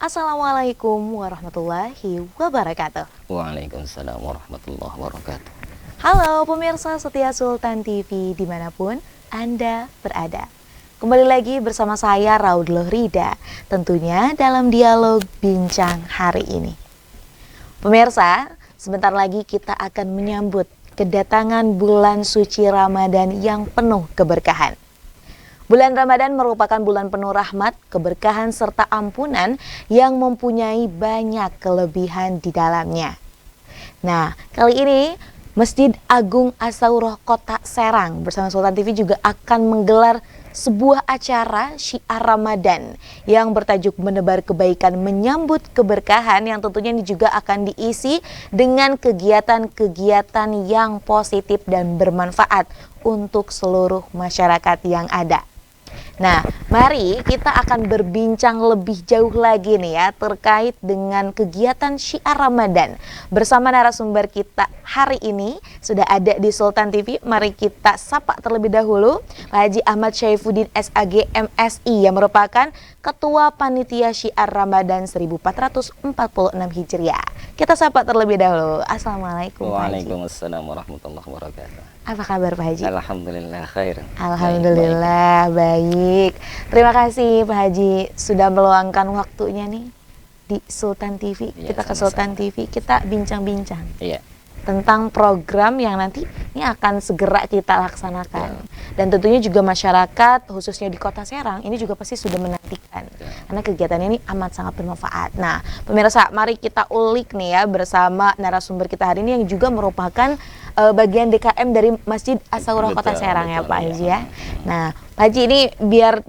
Assalamualaikum warahmatullahi wabarakatuh. Waalaikumsalam warahmatullahi wabarakatuh. Halo pemirsa setia Sultan TV dimanapun Anda berada. Kembali lagi bersama saya Raudloh Rida, tentunya dalam dialog bincang hari ini. Pemirsa, sebentar lagi kita akan menyambut kedatangan bulan suci Ramadan yang penuh keberkahan. Bulan Ramadan merupakan bulan penuh rahmat, keberkahan, serta ampunan yang mempunyai banyak kelebihan di dalamnya. Nah, kali ini Masjid Agung As-Saurah Kota Serang bersama Sultan TV juga akan menggelar sebuah acara syiar Ramadan yang bertajuk menebar kebaikan menyambut keberkahan, yang tentunya ini juga akan diisi dengan kegiatan-kegiatan yang positif dan bermanfaat untuk seluruh masyarakat yang ada. Nah, mari kita akan berbincang lebih jauh lagi nih ya terkait dengan kegiatan syiar Ramadan bersama narasumber kita hari ini sudah ada di Sultan TV. Mari kita sapa terlebih dahulu Pak Haji Ahmad Syaifuddin SAG MSI yang merupakan Ketua Panitia Syiar Ramadan 1446 Hijriah. Kita sapa terlebih dahulu. Assalamualaikum Pak Haji. Waalaikumsalam warahmatullahi wabarakatuh. Apa kabar Pak Haji? Alhamdulillah khair. Alhamdulillah baik. Terima kasih Pak Haji sudah meluangkan waktunya nih di Sultan TV. Ya, Kita ke sama-sama. Sultan TV, kita bincang-bincang Iya. tentang program yang nanti ini akan segera kita laksanakan. Dan tentunya juga masyarakat khususnya di Kota Serang ini juga pasti sudah menantikan karena kegiatan ini amat sangat bermanfaat. Nah, pemirsa, mari kita ulik nih ya bersama narasumber kita hari ini yang juga merupakan bagian DKM dari Masjid As-Saurah Kota Serang ya Pak Haji ya. Nah, Pak Haji ini biar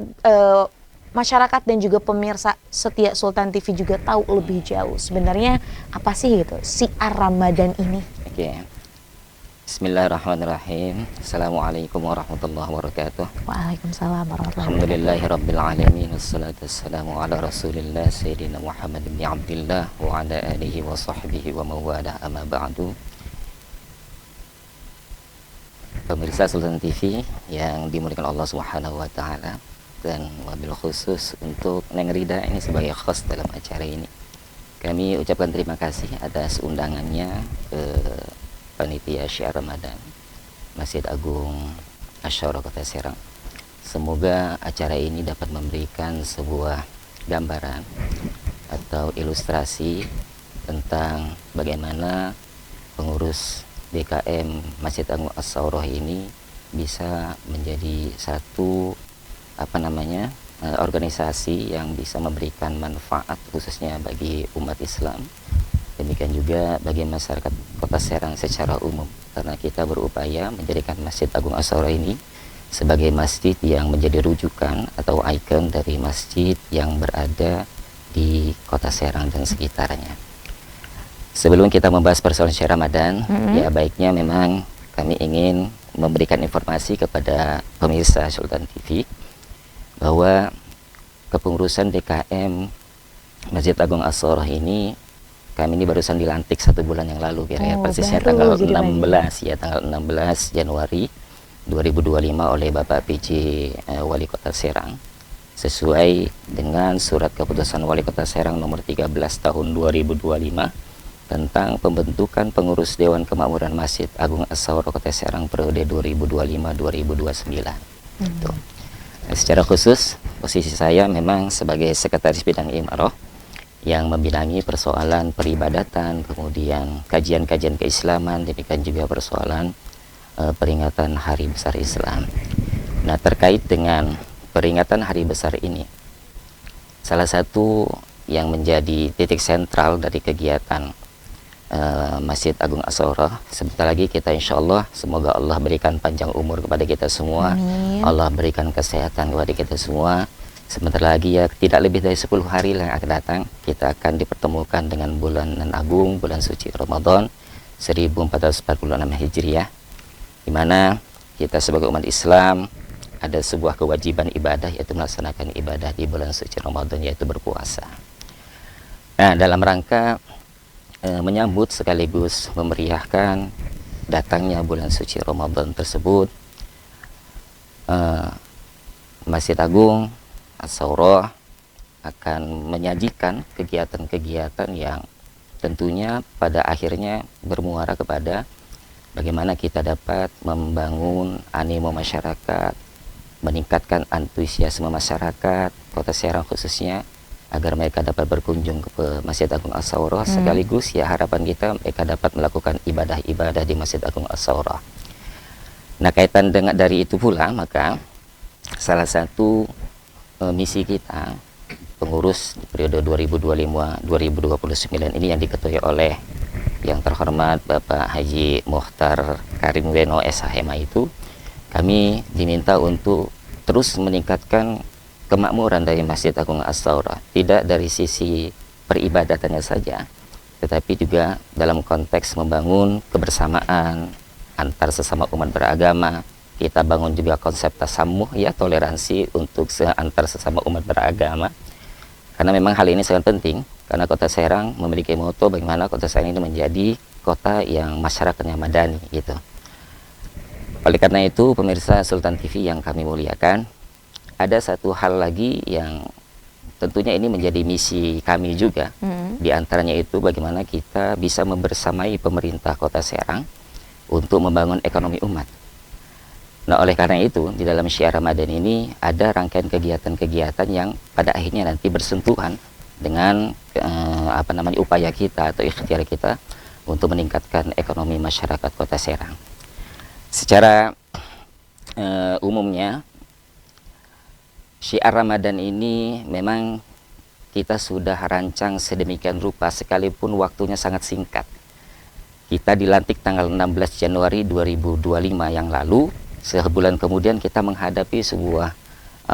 masyarakat dan juga pemirsa setia Sultan TV juga tahu lebih jauh sebenarnya apa sih gitu syiar Ramadan ini. Oke. Bismillahirrahmanirrahim. Assalamualaikum warahmatullahi wabarakatuh. Waalaikumsalam warahmatullahi wabarakatuh. Alhamdulillahirabbil alamin wassalatu wassalamu ala Rasulillah sayyidina Muhammad bin Abdillah wa ala alihi wa sahbihi wa mawala amma ba'du. Pemirsa Sultan TV yang dimuliakan Allah Subhanahu wa taala, dan wabil khusus untuk Neng Rida ini sebagai host dalam acara ini. Kami ucapkan terima kasih atas undangannya ke Panitia Syiar Ramadan Masjid Agung As-Saurah Kota Serang. Semoga acara ini dapat memberikan sebuah gambaran atau ilustrasi tentang bagaimana pengurus DKM Masjid Agung As-Saurah ini bisa menjadi satu organisasi yang bisa memberikan manfaat khususnya bagi umat Islam, demikian juga bagi masyarakat Kota Serang secara umum, karena kita berupaya menjadikan Masjid Agung As-Saurah ini sebagai masjid yang menjadi rujukan atau ikon dari masjid yang berada di Kota Serang dan sekitarnya. Sebelum kita membahas persoalan syiar Ramadan, ya baiknya memang kami ingin memberikan informasi kepada pemirsa Sultan TV bahwa kepengurusan DKM Masjid Agung As-Saurah ini, kami ini barusan dilantik 1 bulan yang lalu kira-kira, persisnya tanggal 16 ya, tanggal 16 Januari 2025 oleh Bapak PJ Wali Kota Serang sesuai dengan surat keputusan Wali Kota Serang nomor 13 tahun 2025 tentang pembentukan pengurus Dewan Kemakmuran Masjid Agung As-Saurah Kota Serang periode 2025-2029. Secara khusus, posisi saya memang sebagai Sekretaris Bidang Imarah yang membidangi persoalan peribadatan, kemudian kajian-kajian keislaman, demikian juga persoalan peringatan Hari Besar Islam. Nah, terkait dengan peringatan Hari Besar ini, salah satu yang menjadi titik sentral dari kegiatan Masjid Agung As-Saurah, sebentar lagi kita insya Allah, semoga Allah berikan panjang umur kepada kita semua. Amin. Allah berikan kesehatan kepada kita semua. Sebentar lagi ya, tidak lebih dari 10 hari yang akan datang, kita akan dipertemukan dengan bulan agung, bulan suci Ramadan 1446 Hijriah, di mana kita sebagai umat Islam ada sebuah kewajiban ibadah, yaitu melaksanakan ibadah di bulan suci Ramadan, yaitu berpuasa. Nah, dalam rangka menyambut sekaligus memeriahkan datangnya bulan suci Ramadan tersebut, Masjid Agung As-Saurah akan menyajikan kegiatan-kegiatan yang tentunya pada akhirnya bermuara kepada bagaimana kita dapat membangun animo masyarakat, meningkatkan antusiasme masyarakat Kota Serang khususnya, agar mereka dapat berkunjung ke Masjid Agung As-Saurah, sekaligus ya harapan kita mereka dapat melakukan ibadah-ibadah di Masjid Agung As-Saurah. Nah, kaitan dengan dari itu pula, maka salah satu misi kita pengurus di periode 2025-2029 ini yang diketuai oleh yang terhormat Bapak Haji Mukhtar Karim Weno SHMA itu, kami diminta untuk terus meningkatkan kemakmuran dari Masjid Agung As-Saurah, tidak dari sisi peribadatannya saja, tetapi juga dalam konteks membangun kebersamaan antar sesama umat beragama. Kita bangun juga konsep tasamuh, ya, toleransi untuk antar sesama umat beragama. Karena memang hal ini sangat penting, karena Kota Serang memiliki moto bagaimana Kota Serang ini menjadi kota yang masyarakatnya madani, gitu. Oleh karena itu, pemirsa Sultan TV yang kami muliakan, ada satu hal lagi yang tentunya ini menjadi misi kami juga. Di antaranya itu bagaimana kita bisa membersamai pemerintah Kota Serang untuk membangun ekonomi umat. Nah, oleh karena itu, di dalam Syiar Ramadan ini ada rangkaian kegiatan-kegiatan yang pada akhirnya nanti bersentuhan dengan upaya kita atau ikhtiar kita untuk meningkatkan ekonomi masyarakat Kota Serang. Secara umumnya, Syiar Ramadan ini memang kita sudah rancang sedemikian rupa sekalipun waktunya sangat singkat. Kita dilantik tanggal 16 Januari 2025 yang lalu. Sebulan kemudian kita menghadapi sebuah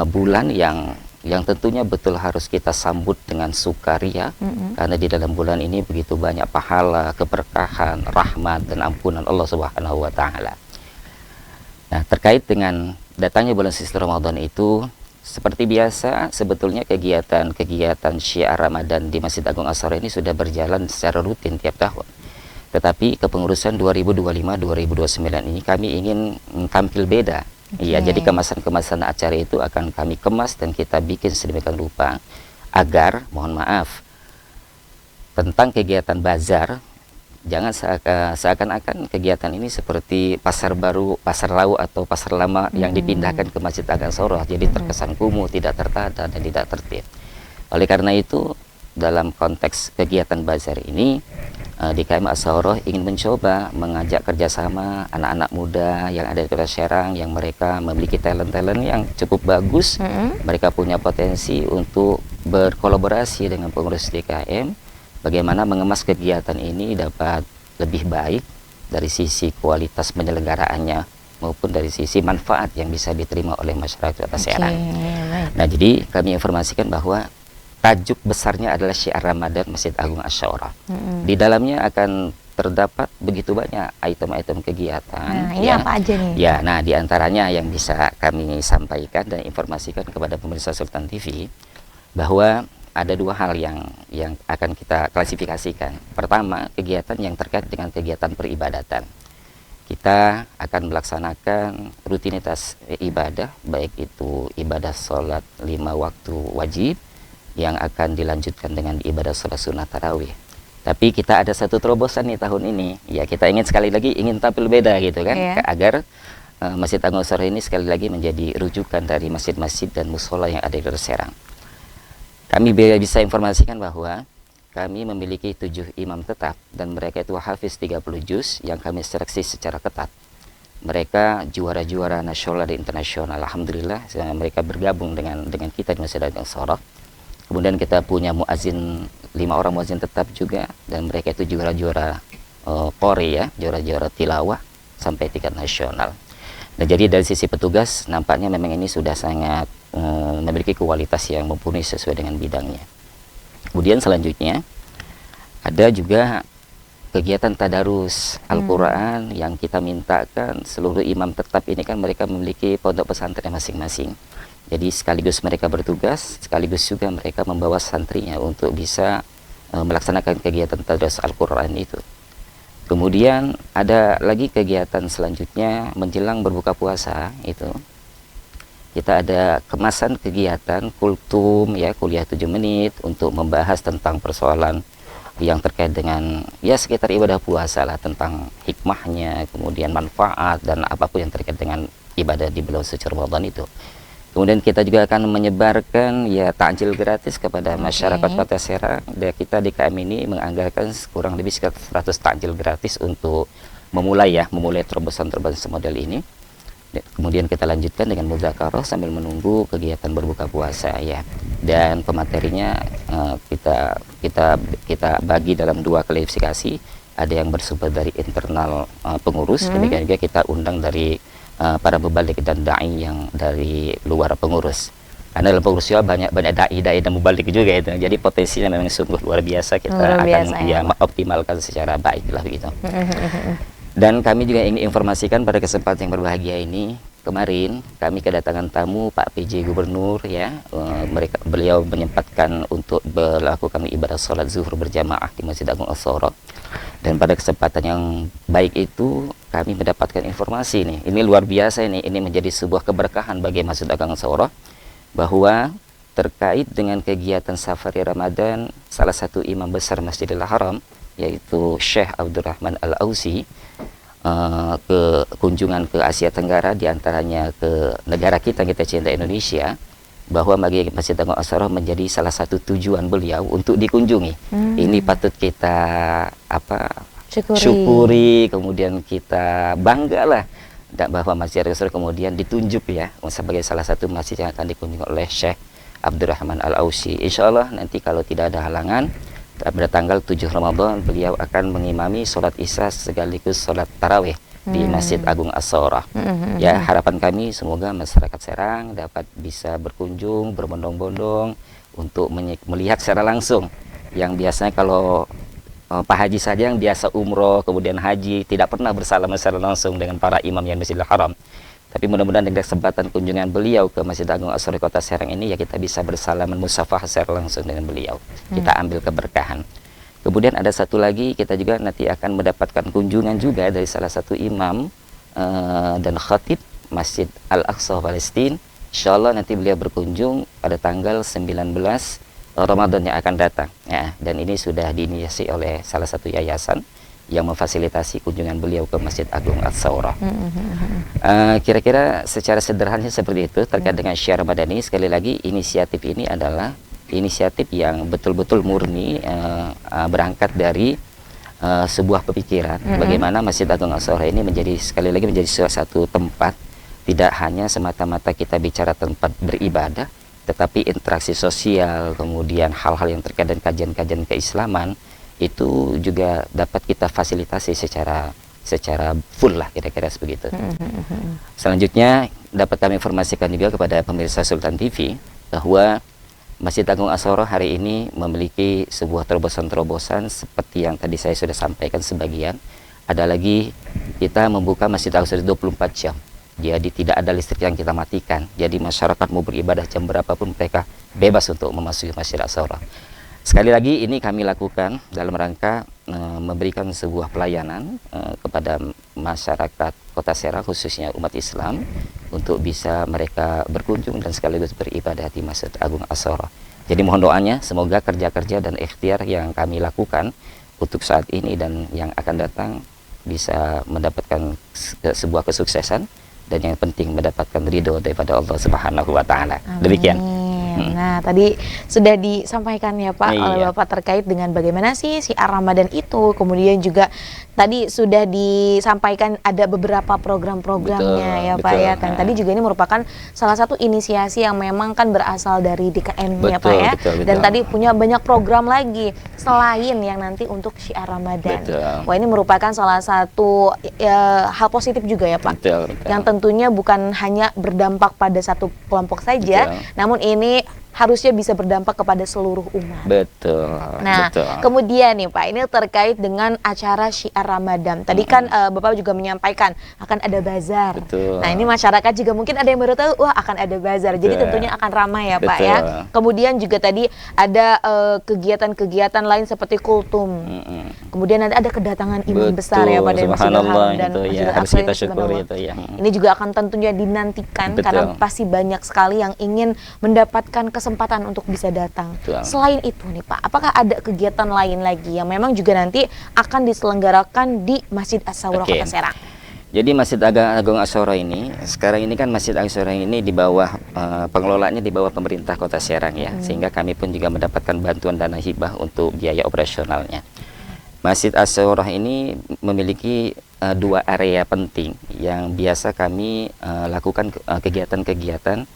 bulan yang tentunya betul harus kita sambut dengan sukaria, karena di dalam bulan ini begitu banyak pahala, keberkahan, rahmat dan ampunan Allah Subhanahu wa taala. Nah, terkait dengan datangnya bulan suci Ramadan itu, seperti biasa sebetulnya kegiatan-kegiatan Syiar Ramadan di Masjid Agung As-Saurah ini sudah berjalan secara rutin tiap tahun. Tetapi kepengurusan 2025-2029 ini kami ingin tampil beda. Ya, jadi kemasan-kemasan acara itu akan kami kemas dan kita bikin sedemikian rupa agar, mohon maaf, tentang kegiatan bazar, jangan seakan-akan kegiatan ini seperti pasar baru, pasar lau atau pasar lama yang dipindahkan ke Masjid Agung As-Saurah. Jadi terkesan kumuh, tidak tertata dan tidak tertib. Oleh karena itu, dalam konteks kegiatan bazar ini, di KM As-Saurah ingin mencoba mengajak kerjasama anak-anak muda yang ada di Kota Serang, yang mereka memiliki talent-talent yang cukup bagus. Mereka punya potensi untuk berkolaborasi dengan pengurus DKM, bagaimana mengemas kegiatan ini dapat lebih baik dari sisi kualitas penyelenggaraannya maupun dari sisi manfaat yang bisa diterima oleh masyarakat Kota Serang. Nah, jadi kami informasikan bahwa tajuk besarnya adalah Syiar Ramadan Masjid Agung As-Saurah. Di dalamnya akan terdapat begitu banyak item-item kegiatan. Nah, ini apa aja nih? Ya, nah di antaranya yang bisa kami sampaikan dan informasikan kepada pemirsa Sultan TV bahwa ada dua hal yang akan kita klasifikasikan. Pertama, kegiatan yang terkait dengan kegiatan peribadatan. Kita akan melaksanakan rutinitas ibadah, baik itu ibadah sholat 5 waktu wajib, yang akan dilanjutkan dengan ibadah sholat sunnah tarawih. Tapi kita ada satu terobosan nih tahun ini. Ya, kita ingin sekali lagi tampil beda gitu kan, agar Masjid Agung As-Saurah ini sekali lagi menjadi rujukan dari masjid-masjid dan musola yang ada di Kota Serang. Kami bisa informasikan bahwa kami memiliki 7 imam tetap dan mereka itu hafiz 30 juz yang kami seleksi secara ketat. Mereka juara-juara nasional dan internasional. Alhamdulillah mereka bergabung dengan kita di Masjid Agung As-Saurah. Kemudian kita punya muazin, 5 orang muazin tetap juga, dan mereka itu juara-juara Qori, ya, juara-juara tilawah sampai tingkat nasional. Nah, jadi dari sisi petugas nampaknya memang ini sudah sangat memiliki kualitas yang mumpuni sesuai dengan bidangnya. Kemudian selanjutnya ada juga kegiatan tadarus Al-Quran yang kita mintakan seluruh imam tetap ini kan mereka memiliki pondok pesantren masing-masing. Jadi sekaligus mereka bertugas, sekaligus juga mereka membawa santrinya untuk bisa melaksanakan kegiatan tadarus Al-Quran itu. Kemudian ada lagi kegiatan selanjutnya menjelang berbuka puasa itu. kita ada kemasan kegiatan kultum ya, kuliah 7 menit untuk membahas tentang persoalan yang terkait dengan ya sekitar ibadah puasa lah, tentang hikmahnya, kemudian manfaat dan apapun yang terkait dengan ibadah di bulan suci Ramadan itu. Kemudian kita juga akan menyebarkan ya takjil gratis kepada masyarakat Kota Serang. Dan kita di KM ini menganggarkan kurang lebih sekitar 100 takjil gratis untuk memulai terobosan-terobosan model ini. Kemudian kita lanjutkan dengan mudzakarah sambil menunggu kegiatan berbuka puasa ya. Dan pematerinya kita bagi dalam 2 klasifikasi. Ada yang bersumber dari internal pengurus, demikian juga kita undang dari para mubalik dan dai yang dari luar pengurus. Karena dalam pengurus juga banyak dai dan mubalik juga itu. Jadi potensinya memang sungguh luar biasa, kita akan optimalkan secara baik lah begitu. Dan kami juga ingin informasikan pada kesempatan yang berbahagia ini, kemarin kami kedatangan tamu Pak PJ Gubernur ya. Beliau menyempatkan untuk melakukan ibadah sholat zuhur berjamaah di Masjid Agung As-Saurah. Dan pada kesempatan yang baik itu kami mendapatkan informasi ini luar biasa, ini menjadi sebuah keberkahan bagi Masjid Agung As-Saurah, bahwa terkait dengan kegiatan safari Ramadan, salah satu imam besar Masjidil Haram yaitu Syekh Abdurrahman Al-Ausi ke kunjungan ke Asia Tenggara, diantaranya ke negara kita cinta Indonesia, bahwa bagi Masjid Agung As-Saurah menjadi salah satu tujuan beliau untuk dikunjungi. Ini patut kita syukuri, kemudian kita banggalah bahwa Masjid Agung As-Saurah kemudian ditunjuk ya sebagai salah satu masjid yang akan dikunjungi oleh Syekh Abdurrahman Al-Ausi. Insya Allah nanti kalau tidak ada halangan, pada tanggal 7 Ramadan beliau akan mengimami sholat isya sekaligus sholat tarawih di Masjid Agung As-Saurah. Ya, harapan kami semoga masyarakat Serang dapat bisa berkunjung berbondong-bondong untuk melihat secara langsung. Yang biasanya kalau Pak Haji saja yang biasa umroh kemudian haji tidak pernah bersalaman secara langsung dengan para imam yang Masjidil Haram. Tapi mudah-mudahan dengan kesempatan kunjungan beliau ke Masjid Agung As-Saurah Kota Serang ini ya kita bisa bersalaman musafah secara langsung dengan beliau. Kita ambil keberkahan. Kemudian ada satu lagi, kita juga nanti akan mendapatkan kunjungan juga dari salah satu imam dan khatib Masjid Al-Aqsa Palestina. Insya Allah nanti beliau berkunjung pada tanggal 19 Ramadan yang akan datang ya. Dan ini sudah diinisiasi oleh salah satu yayasan yang memfasilitasi kunjungan beliau ke Masjid Agung As-Saurah. Kira-kira secara sederhana seperti itu terkait dengan syiar Ramadani. Sekali lagi, inisiatif ini adalah inisiatif yang betul-betul murni berangkat dari sebuah pemikiran bagaimana Masjid Agung As-Saurah ini sekali lagi menjadi satu tempat, tidak hanya semata-mata kita bicara tempat beribadah, tetapi interaksi sosial, kemudian hal-hal yang terkait dengan kajian-kajian keislaman itu juga dapat kita fasilitasi secara full lah, kira-kira sebegitu. Selanjutnya dapat kami informasikan juga kepada pemirsa Sultan TV bahwa Masjid Agung As-Saurah hari ini memiliki sebuah terobosan-terobosan seperti yang tadi saya sudah sampaikan sebagian. Ada lagi, kita membuka Masjid Agung 24 jam. Jadi tidak ada listrik yang kita matikan. Jadi masyarakat mau beribadah jam berapapun mereka bebas untuk memasuki Masjid As-Saurah. Sekali lagi ini kami lakukan dalam rangka memberikan sebuah pelayanan kepada masyarakat Kota Serang, khususnya umat Islam, untuk bisa mereka berkunjung dan sekaligus beribadah di Masjid Agung As-Saurah. Jadi mohon doanya semoga kerja-kerja dan ikhtiar yang kami lakukan untuk saat ini dan yang akan datang bisa mendapatkan sebuah kesuksesan, dan yang penting mendapatkan ridho daripada Allah Subhanahu wa Ta'ala. Demikian. Nah, tadi sudah disampaikan ya Pak oleh Bapak terkait dengan bagaimana sih syiar Ramadan itu. Kemudian juga tadi sudah disampaikan ada beberapa program-programnya ya Pak ya kan. Tadi juga ini merupakan salah satu inisiasi yang memang kan berasal dari DKM ya Pak ya. Dan tadi punya banyak program lagi selain yang nanti untuk syiar Ramadan. Wah, ini merupakan salah satu hal positif juga ya Pak. Yang tentunya bukan hanya berdampak pada satu kelompok saja, namun ini harusnya bisa berdampak kepada seluruh umat. Nah, kemudian nih Pak, ini terkait dengan acara syiar Ramadan. Tadi kan Bapak juga menyampaikan akan ada bazar. Nah, ini masyarakat juga mungkin ada yang baru tahu, wah akan ada bazar. Jadi tentunya akan ramai ya Pak ya. Kemudian juga tadi ada kegiatan-kegiatan lain seperti kultum. Kemudian nanti ada kedatangan imam besar ya pada Masjidil subhanallah, Haram dan itu ya Masjidil harus Aqsa kita ini, syukuri subhanallah. itu ya. Ini juga akan tentunya dinantikan Betul. karena pasti banyak sekali yang ingin mendapatkan kesempatan untuk bisa datang. Betul. Selain itu nih Pak, apakah ada kegiatan lain lagi yang memang juga nanti akan diselenggarakan di Masjid As-Sawrah Oke. Kota Serang? Jadi Masjid Agung As-Sawrah ini, sekarang ini kan Masjid As-Sawrah ini di bawah pengelolaannya di bawah pemerintah Kota Serang ya, sehingga kami pun juga mendapatkan bantuan dana hibah untuk biaya operasionalnya. Masjid As-Sawrah ini memiliki dua area penting yang biasa kami lakukan kegiatan-kegiatan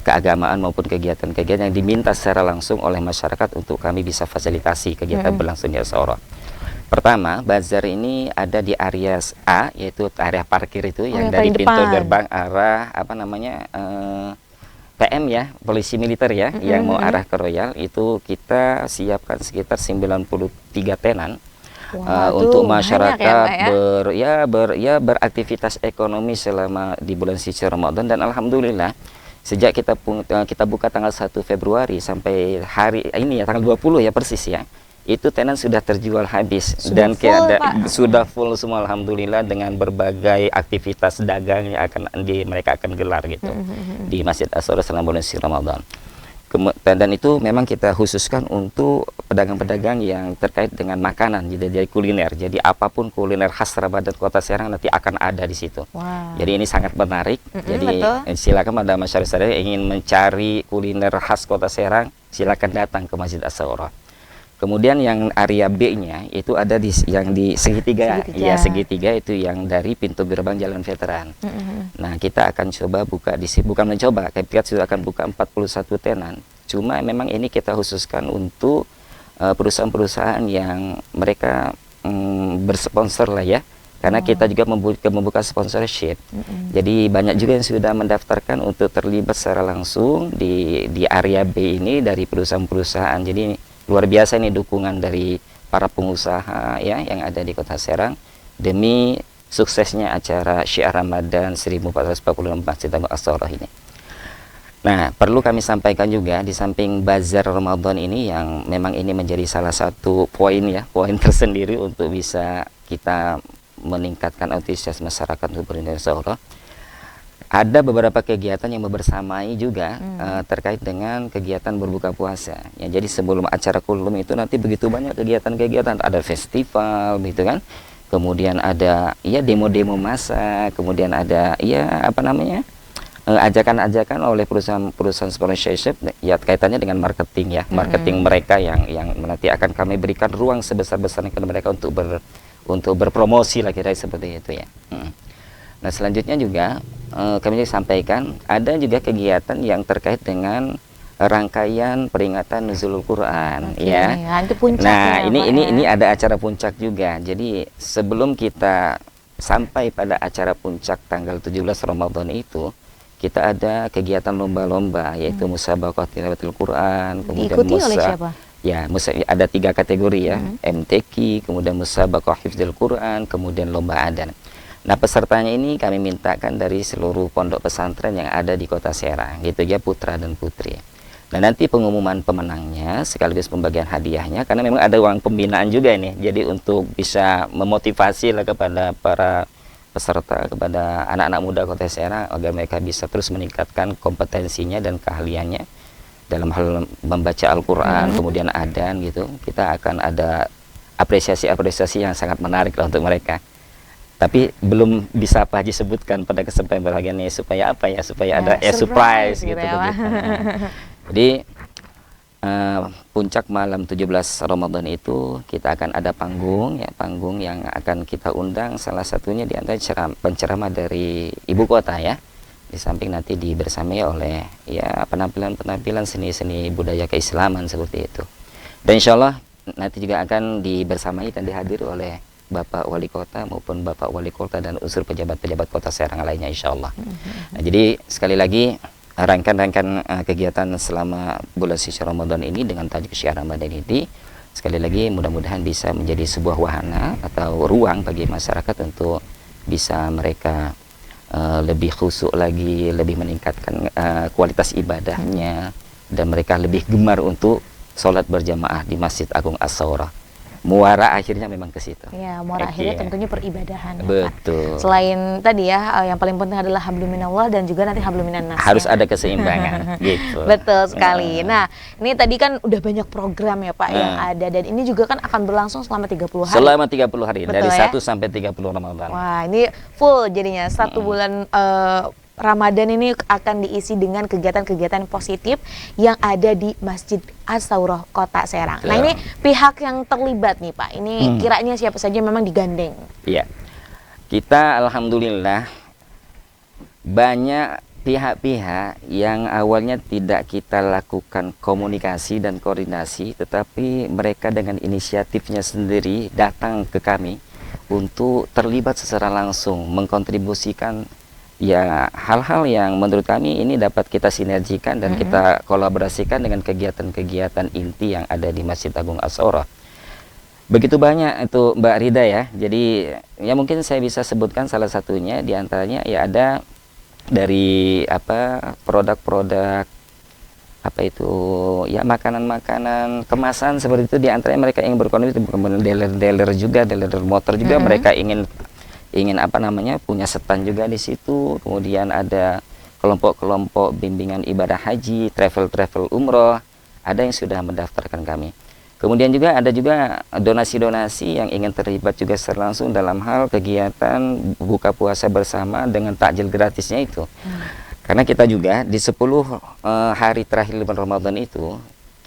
keagamaan maupun kegiatan-kegiatan yang diminta secara langsung oleh masyarakat untuk kami bisa fasilitasi kegiatan berlangsungnya As-Sawrah. Pertama, bazar ini ada di area A, yaitu area parkir itu yang yang dari paling pintu depan. gerbang arah PM ya, polisi militer ya, yang mau arah ke Royal itu kita siapkan sekitar 93 tenan Waduh, untuk banyak masyarakat ya, Pak, ya? beraktivitas ekonomi selama di bulan suci Ramadan, dan alhamdulillah sejak kita buka tanggal 1 Februari sampai hari ini ya tanggal 20 ya persis ya. Itu tenan sudah terjual habis Sudah dan full, Pak. sudah full semua alhamdulillah, dengan berbagai aktivitas dagang yang mereka akan gelar gitu di Masjid As-Sawrah selama bulan suci Ramadan. Dan itu memang kita khususkan untuk pedagang-pedagang yang terkait dengan makanan, jadi kuliner. Jadi apapun kuliner khas Ramadan Kota Serang nanti akan ada di situ. Wow. Jadi ini sangat menarik. Jadi betul. silakan pada masyarakat yang ingin mencari kuliner khas Kota Serang, silakan datang ke Masjid As-Sawrah. Kemudian yang area B-nya itu ada yang di segitiga. Ya, segitiga itu yang dari pintu gerbang Jalan Veteran. Nah, kita akan coba buka di sini, bukan mencoba, kita sudah akan buka 41 tenan. Cuma memang ini kita khususkan untuk perusahaan-perusahaan yang mereka bersponsor lah ya. Karena kita juga membuka sponsorship. Jadi banyak juga yang sudah mendaftarkan untuk terlibat secara langsung di area B ini dari perusahaan-perusahaan. Jadi luar biasa ini dukungan dari para pengusaha ya yang ada di Kota Serang demi suksesnya acara Syiar Ramadan 1446 Masjid Agung As-Sawrah ini. Nah, perlu kami sampaikan juga di samping bazar Ramadan ini yang memang ini menjadi salah satu poin tersendiri untuk bisa kita meningkatkan antusias masyarakat untuk beribadah As-Sawrah. Ada beberapa kegiatan yang bersamai juga terkait dengan kegiatan berbuka puasa. Ya, jadi sebelum acara kulum itu nanti begitu banyak kegiatan-kegiatan, ada festival gitu kan. Kemudian ada ya demo-demo massa, kemudian ada ya ajakan-ajakan oleh perusahaan sponsorship ya kaitannya dengan marketing ya, marketing mereka yang nanti akan kami berikan ruang sebesar-besarnya kepada mereka untuk berpromosi lah kira-kira seperti itu ya. Nah, selanjutnya juga kami sampaikan ada juga kegiatan yang terkait dengan rangkaian peringatan Nuzulul Quran ya. Itu puncaknya, Nah, Pak, ini ada acara puncak juga. Jadi sebelum kita sampai pada acara puncak tanggal 17 Ramadan itu, kita ada kegiatan lomba-lomba yaitu musabaqah tilawatul Quran, kemudian diikuti oleh siapa? Ya, ada 3 kategori ya, MTQ, kemudian musabaqah hifdzul Quran, kemudian lomba adan. Nah, pesertanya ini kami mintakan dari seluruh pondok pesantren yang ada di Kota Serang, gitu ya, putra dan putri. Nah, nanti pengumuman pemenangnya sekaligus pembagian hadiahnya, karena memang ada uang pembinaan juga ini. Jadi untuk bisa memotivasi lah kepada para peserta, kepada anak-anak muda Kota Serang agar mereka bisa terus meningkatkan kompetensinya dan keahliannya dalam hal membaca Al-Quran, kemudian adan gitu. Kita akan ada apresiasi-apresiasi yang sangat menarik lah untuk mereka. Tapi belum bisa Pak Haji sebutkan pada kesempatan berbahagia ini supaya apa ya, supaya ada surprise gitu ya, begitu. Jadi puncak malam 17 Ramadan itu kita akan ada panggung yang akan kita undang, salah satunya di antara penceramah dari ibu kota ya. Di samping nanti dibersamai oleh ya penampilan seni-seni budaya keislaman seperti itu. Dan insya Allah nanti juga akan dibersamai dan dihadiri oleh Bapak Wali Kota maupun Bapak Wali Kota dan unsur pejabat-pejabat Kota Serang lainnya insya Allah. Nah, jadi sekali lagi rangkaian kegiatan selama bulan suci Ramadan ini dengan tajuk Syiar Ramadan ini sekali lagi mudah-mudahan bisa menjadi sebuah wahana atau ruang bagi masyarakat untuk bisa mereka lebih khusyuk lagi, lebih meningkatkan kualitas ibadahnya, dan mereka lebih gemar untuk sholat berjamaah di Masjid Agung As-Sawrah. muara akhirnya memang ke situ. Ya, muara akhirnya tentunya peribadahan. Betul. Pak. Selain tadi ya, yang paling penting adalah hablum minallah dan juga nanti hablum minan nas. Harus ada keseimbangan, gitu. Betul sekali. Nah, ini tadi kan udah banyak program ya Pak yang ada, dan ini juga kan akan berlangsung selama 30 hari. Selama 30 hari, betul, dari ya? 1 sampai 30 Ramadan. Wah, ini full jadinya 1 bulan Ramadan ini akan diisi dengan kegiatan-kegiatan positif yang ada di Masjid As-Saurah Kota Serang. Nah, ini pihak yang terlibat nih Pak, ini kiranya siapa saja memang digandeng? Iya, kita alhamdulillah banyak pihak-pihak yang awalnya tidak kita lakukan komunikasi dan koordinasi, tetapi mereka dengan inisiatifnya sendiri datang ke kami untuk terlibat secara langsung, mengkontribusikan ya hal-hal yang menurut kami ini dapat kita sinergikan dan kita kolaborasikan dengan kegiatan-kegiatan inti yang ada di Masjid Agung As-Saurah. Begitu banyak itu Mbak Rida ya. Jadi ya mungkin saya bisa sebutkan salah satunya diantaranya ya ada dari produk-produk itu ya makanan-makanan kemasan seperti itu, diantaranya mereka ingin berkontribusi, bukan dealer juga, dealer motor juga, mereka ingin punya stand juga di situ. Kemudian ada kelompok-kelompok bimbingan ibadah haji, travel umroh, ada yang sudah mendaftarkan kami. Kemudian juga ada juga donasi-donasi yang ingin terlibat juga secara langsung dalam hal kegiatan buka puasa bersama dengan takjil gratisnya itu. Karena kita juga di 10 hari terakhir bulan Ramadan itu,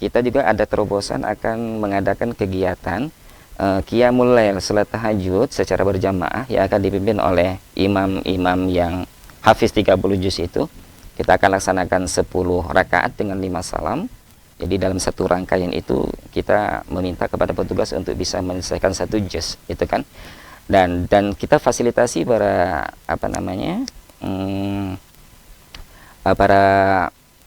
kita juga ada terobosan akan mengadakan kegiatan Qiyamul Lail, salat tahajud secara berjamaah yang akan dipimpin oleh imam-imam yang hafiz 30 juz itu. Kita akan laksanakan 10 rakaat dengan 5 salam. Jadi dalam satu rangkaian itu kita meminta kepada petugas untuk bisa menyelesaikan 1 juz, itu kan. Dan kita fasilitasi para para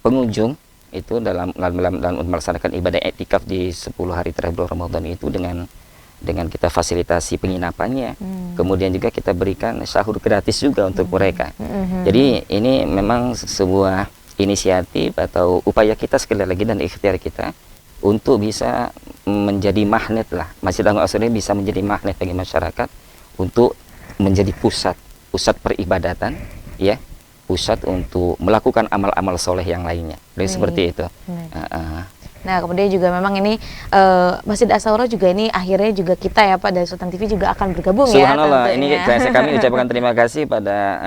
pengunjung itu dalam melaksanakan ibadah iktikaf di 10 hari terakhir bulan Ramadan itu dengan kita fasilitasi penginapannya. Kemudian juga kita berikan sahur gratis juga untuk mereka. Jadi ini memang sebuah inisiatif atau upaya kita sekali lagi dan ikhtiar kita untuk bisa menjadi magnet lah. Masjid Agung As-Saurah bisa menjadi magnet bagi masyarakat untuk menjadi pusat peribadatan, ya, pusat untuk melakukan amal-amal soleh yang lainnya. Jadi seperti itu. Nah, kemudian juga memang ini Masjid As-Saurah juga ini akhirnya juga kita ya Pak dari Sultan TV juga akan bergabung. Subhanallah, ya. Subhanallah, ini kami ucapkan terima kasih pada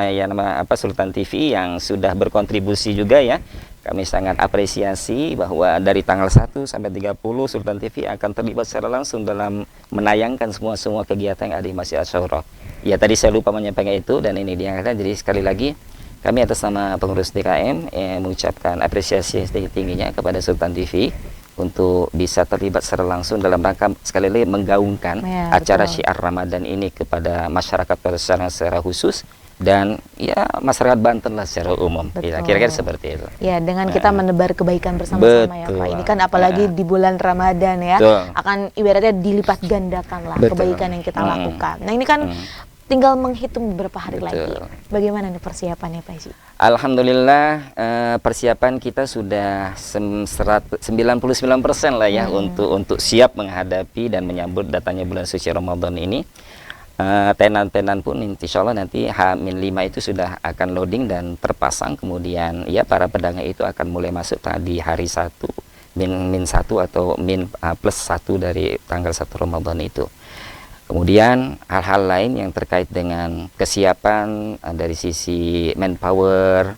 Sultan TV yang sudah berkontribusi juga ya. Kami sangat apresiasi bahwa dari tanggal 1 sampai 30 Sultan TV akan terlibat secara langsung dalam menayangkan semua kegiatan yang ada di Masjid As-Saurah. Ya tadi saya lupa menyampaikan itu dan ini diangkat. Jadi sekali lagi kami atas nama pengurus DKM mengucapkan apresiasi tingginya kepada Sultan TV untuk bisa terlibat secara langsung dalam rangka sekali lagi menggaungkan acara syiar Ramadan ini kepada masyarakat secara khusus dan ya masyarakat Banten lah secara umum. Kira-kira seperti itu. Ya, dengan kita menebar kebaikan bersama-sama ya Pak. Ini kan apalagi di bulan Ramadan ya, akan ibaratnya dilipat gandakan lah kebaikan yang kita lakukan. Nah, ini kan tinggal menghitung beberapa hari lagi. Bagaimana nih persiapannya Pak Haji? Alhamdulillah persiapan kita sudah 99% lah ya untuk siap menghadapi dan menyambut datangnya bulan suci Ramadan ini. Tenan-tenan pun insya Allah nanti H-5 itu sudah akan loading dan terpasang. Kemudian ya para pedagang itu akan mulai masuk di hari 1 min 1 atau plus 1 dari tanggal 1 Ramadan itu. Kemudian hal-hal lain yang terkait dengan kesiapan dari sisi manpower,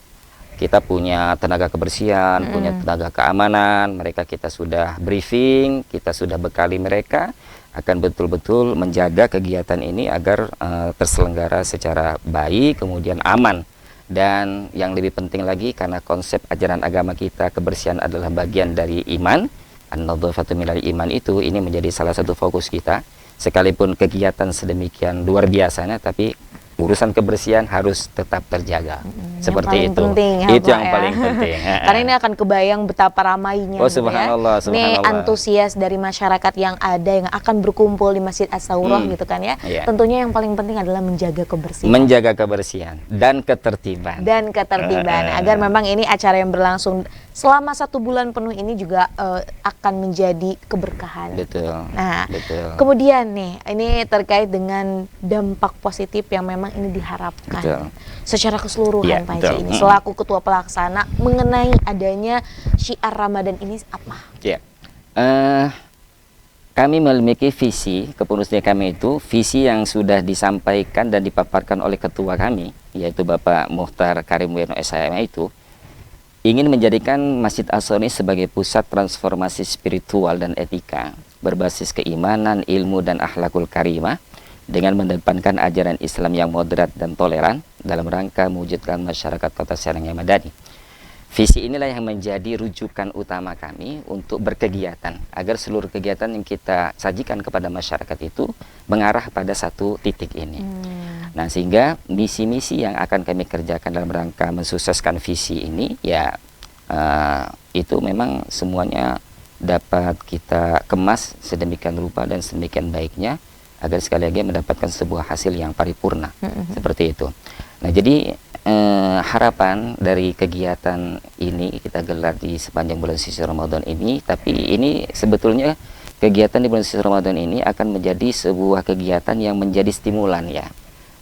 kita punya tenaga kebersihan, punya tenaga keamanan, mereka kita sudah briefing, kita sudah bekali mereka akan betul-betul menjaga kegiatan ini agar terselenggara secara baik, kemudian aman. Dan yang lebih penting lagi, karena konsep ajaran agama kita kebersihan adalah bagian dari iman, an-nadhafatu minal iman itu, ini menjadi salah satu fokus kita. Sekalipun kegiatan sedemikian luar biasanya, tapi urusan kebersihan harus tetap terjaga. Seperti itu. Itu yang paling penting. Karena ini akan kebayang betapa ramainya. Oh, subhanallah, subhanallah. Ini antusias dari masyarakat yang ada yang akan berkumpul di Masjid As-Saurah gitu kan ya. Tentunya yang paling penting adalah menjaga kebersihan. Menjaga kebersihan dan ketertiban. Dan ketertiban agar memang ini acara yang berlangsung selama 1 bulan penuh ini juga akan menjadi keberkahan. Betul. Nah, Betul. kemudian nih, ini terkait dengan dampak positif yang memang ini diharapkan Betul. secara keseluruhan Ya, Pak betul. Haji ini selaku ketua pelaksana mengenai adanya syiar Ramadan ini apa? Ya. Kami memiliki visi, kepengurusan kami itu visi yang sudah disampaikan dan dipaparkan oleh ketua kami, yaitu Bapak Muhtar Karim Weno SHM itu, ingin menjadikan Masjid As-Sor ini sebagai pusat transformasi spiritual dan etika, berbasis keimanan, ilmu, dan akhlakul karimah, dengan mendepankan ajaran Islam yang moderat dan toleran dalam rangka mewujudkan masyarakat Kota Serang yang madani. Visi inilah yang menjadi rujukan utama kami untuk berkegiatan, agar seluruh kegiatan yang kita sajikan kepada masyarakat itu mengarah pada satu titik ini. Nah, sehingga misi-misi yang akan kami kerjakan dalam rangka mensukseskan visi ini, ya itu memang semuanya dapat kita kemas sedemikian rupa dan sedemikian baiknya, agar sekali lagi mendapatkan sebuah hasil yang paripurna, seperti itu. Nah, jadi harapan dari kegiatan ini kita gelar di sepanjang bulan suci Ramadan ini, tapi ini sebetulnya kegiatan di bulan suci Ramadan ini akan menjadi sebuah kegiatan yang menjadi stimulan ya.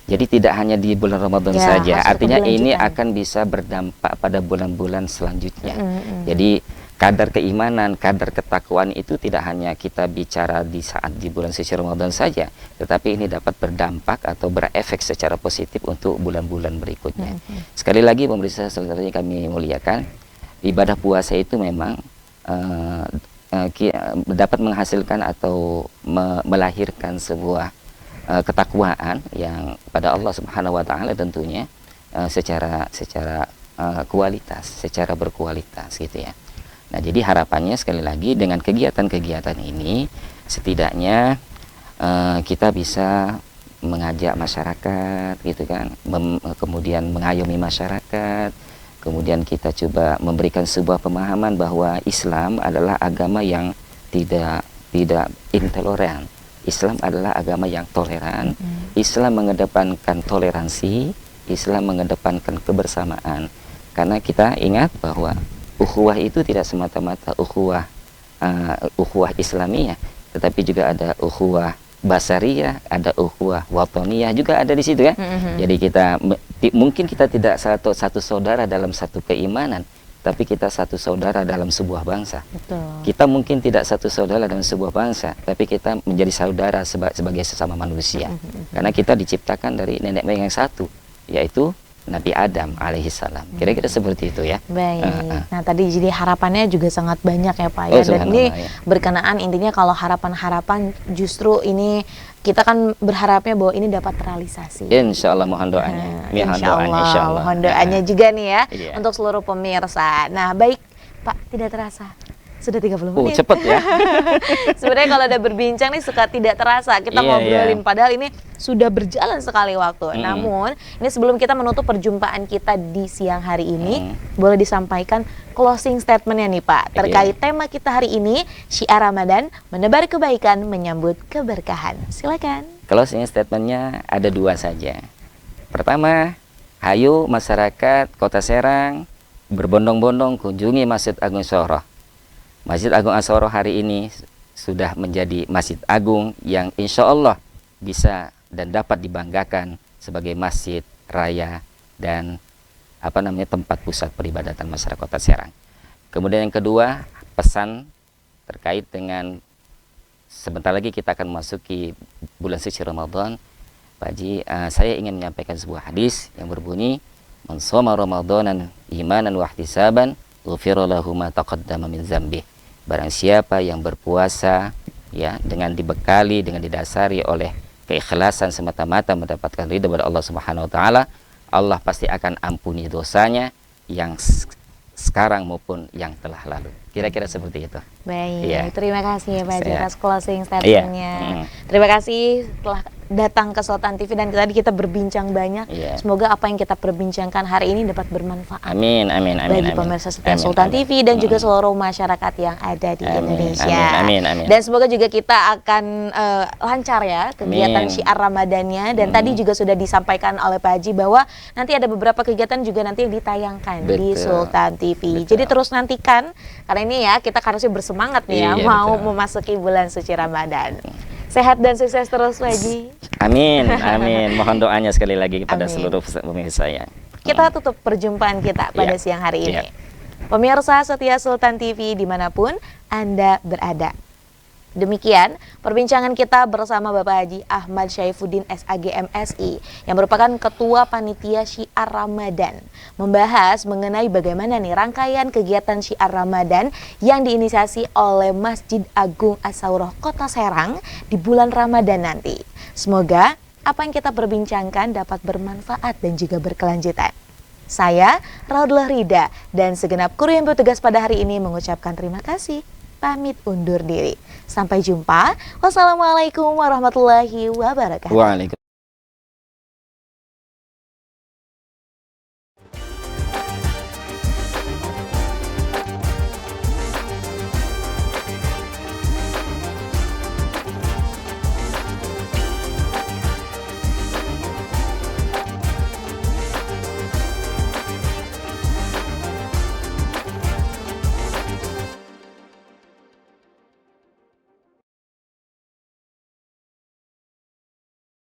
Jadi tidak hanya di bulan Ramadan saja, artinya ini akan bisa berdampak pada bulan-bulan selanjutnya. Jadi kadar keimanan, kadar ketakwaan itu tidak hanya kita bicara di saat di bulan suci Ramadan saja, tetapi ini dapat berdampak atau berefek secara positif untuk bulan-bulan berikutnya. Sekali lagi pemirsa selanjutnya kami muliakan, ibadah puasa itu memang dapat menghasilkan atau melahirkan sebuah ketakwaan yang pada Allah Subhanahu wa taala tentunya secara kualitas, secara berkualitas gitu ya. Nah, jadi harapannya sekali lagi dengan kegiatan-kegiatan ini setidaknya kita bisa mengajak masyarakat gitu kan, kemudian mengayomi masyarakat, kemudian kita coba memberikan sebuah pemahaman bahwa Islam adalah agama yang tidak intoleran. Islam adalah agama yang toleran. Islam mengedepankan toleransi, Islam mengedepankan kebersamaan. Karena kita ingat bahwa ukhuwah itu tidak semata-mata ukhuwah Islamiyah, tetapi juga ada ukhuwah basariyah, ada ukhuwah watoniyah juga ada di situ ya. Jadi kita mungkin kita tidak satu saudara dalam satu keimanan, tapi kita satu saudara dalam sebuah bangsa. Betul. Kita mungkin tidak satu saudara dalam sebuah bangsa, tapi kita menjadi saudara sebagai sesama manusia. Karena kita diciptakan dari nenek moyang yang satu, yaitu Nabi Adam alaihissalam. Kira-kira seperti itu ya. Baik. Nah, tadi jadi harapannya juga sangat banyak ya Pak ya. Dan ini berkenaan intinya kalau harapan-harapan justru ini kita kan berharapnya bahwa ini dapat terrealisasi. Insya Allah mohon doanya. Insya Allah. Mohon doanya juga nih ya untuk seluruh pemirsa. Nah, baik Pak, tidak terasa sudah 30 menit. Cepet ya. Sebenarnya kalau udah berbincang nih suka tidak terasa kita ngobrolin padahal ini sudah berjalan sekali waktu. Namun ini sebelum kita menutup perjumpaan kita di siang hari ini, boleh disampaikan closing statementnya nih Pak terkait tema kita hari ini, syiar Ramadan menebar kebaikan menyambut keberkahan. Silakan. Closing statementnya ada 2 saja. Pertama, hayu masyarakat Kota Serang berbondong-bondong kunjungi Masjid Agung Soroh. Masjid Agung As-Soroh hari ini sudah menjadi masjid agung yang insya Allah bisa dan dapat dibanggakan sebagai masjid raya dan tempat pusat peribadatan masyarakat Kota Serang. Kemudian yang kedua, pesan terkait dengan sebentar lagi kita akan memasuki bulan suci Ramadan. Pak Haji, saya ingin menyampaikan sebuah hadis yang berbunyi, "Man shoma Ramadanan imanan wa ihtisaban, ghufira lahu ma taqaddama min dzambih." Barang siapa yang berpuasa ya dengan dibekali, dengan didasari oleh keikhlasan semata-mata mendapatkan ridha dari Allah Subhanahu wa taala, Allah pasti akan ampuni dosanya yang sekarang maupun yang telah lalu. Kira-kira seperti itu. Baik, terima kasih ya Pak Haji atas closing statement-nya. Terima kasih telah datang ke Sultan TV dan tadi kita berbincang banyak. Iya. Semoga apa yang kita perbincangkan hari ini dapat bermanfaat Amin, amin, amin, bagi amin. pemirsa setia Amin, Sultan amin. TV dan juga seluruh masyarakat yang ada di Amin, Indonesia. amin, amin, amin. Dan semoga juga kita akan lancar ya kegiatan Amin. syiar Ramadannya. Dan tadi juga sudah disampaikan oleh Pak Haji bahwa nanti ada beberapa kegiatan juga nanti ditayangkan di Betul. Sultan TV. Betul. Jadi terus nantikan, karena ini ya kita harusnya bersemangat nih ya Iya, mau betul. memasuki bulan suci Ramadan. Sehat dan sukses terus Pak Haji. Amin, amin. Mohon doanya sekali lagi kepada Amin. seluruh pemirsa saya. Kita tutup perjumpaan kita pada Iya. siang hari ini. Iya. Pemirsa setia Sultan TV dimanapun Anda berada. Demikian perbincangan kita bersama Bapak Haji Ahmad Syaifuddin SAG MSI yang merupakan Ketua Panitia Syiar Ramadan, membahas mengenai bagaimana nih rangkaian kegiatan Syiar Ramadan yang diinisiasi oleh Masjid Agung As-Saurah Kota Serang di bulan Ramadan nanti. Semoga apa yang kita perbincangkan dapat bermanfaat dan juga berkelanjutan. Saya Raudlah Rida dan segenap kru yang bertugas pada hari ini mengucapkan terima kasih. Pamit undur diri. Sampai jumpa. Wassalamualaikum warahmatullahi wabarakatuh. Waalaikumsalam.